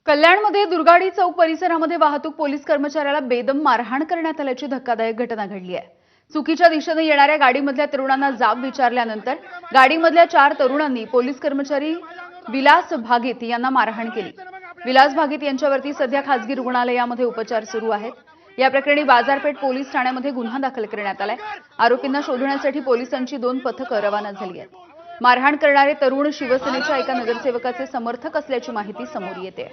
कल्याणमध्ये दुर्गाडी चौक परिसरामध्ये वाहतूक पोलीस कर्मचाऱ्याला बेदम मारहाण करण्यात आल्याची धक्कादायक घटना घडली आहे। चुकीच्या दिशेने येणाऱ्या गाडीमधल्या तरुणांना जाब विचारल्यानंतर गाडीमधल्या 4 तरुणांनी पोलीस कर्मचारी विलास भागीत यांना मारहाण केली। विलास भागीत यांच्यावरती सध्या खासगी रुग्णालयामध्ये उपचार सुरू आहेत। या प्रकरणी बाजारपेठ पोलीस ठाण्यामध्ये गुन्हा दाखल करण्यात आलाय। आरोपींना शोधण्यासाठी पोलिसांची 2 पथकं रवाना झाली आहेत। मारहाण करणारे तरुण शिवसेनेच्या एका नगरसेवकाचे समर्थक असल्याची माहिती समोर येते।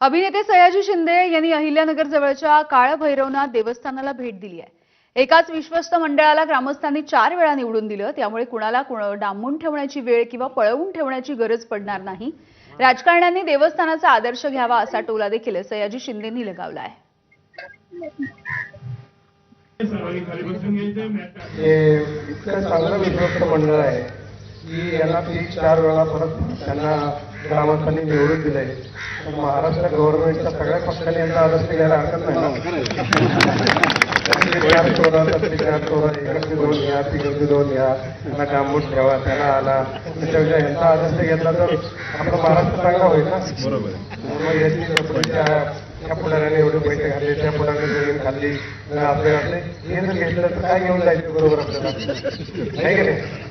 अभिनेते सयाजी शिंदे यांनी अहिल्यानगर जवळच्या काळभैरवनाथ देवस्थानाला भेट दिली आहे। एकाच विश्वस्त मंडळाला ग्रामस्थांनी 4 वेळा निवडून दिलं, त्यामुळे कुणाला डांबून ठेवण्याची वेळ किंवा पळवून ठेवण्याची गरज पडणार नाही। राजकारण्यांनी देवस्थानाचा आदर्श घ्यावा असा टोला देखील सयाजी शिंदेंनी लगावला आहे। इतकं चांगलं विश्वस्त मंडळ आहे की यांना 4 वेळा परत त्यांना ग्रामस्थांनी निवडून दिलंय। महाराष्ट्र गव्हर्नमेंटच्या सगळ्या पक्षांनी यांचा आदर्श घ्यायला हरकत नाही ना। 4 चोरा इकडचे 2 या, तिकडचे 2 या, त्यांना डांबून ठेवा, त्याला आला त्याच्यापेक्षा यांचा आदर्श घेतला तर आपला महाराष्ट्र चांगला होईल ना। बरोबर। मग याची त्या पुढाऱ्याने एवढे पैसे घातले, त्या पुढाऱ्याने जमीन खाल्ली, आपले हे जर घेतलं तर काय घेऊन जायचं बरोबर आपल्याला, नाही की नाही?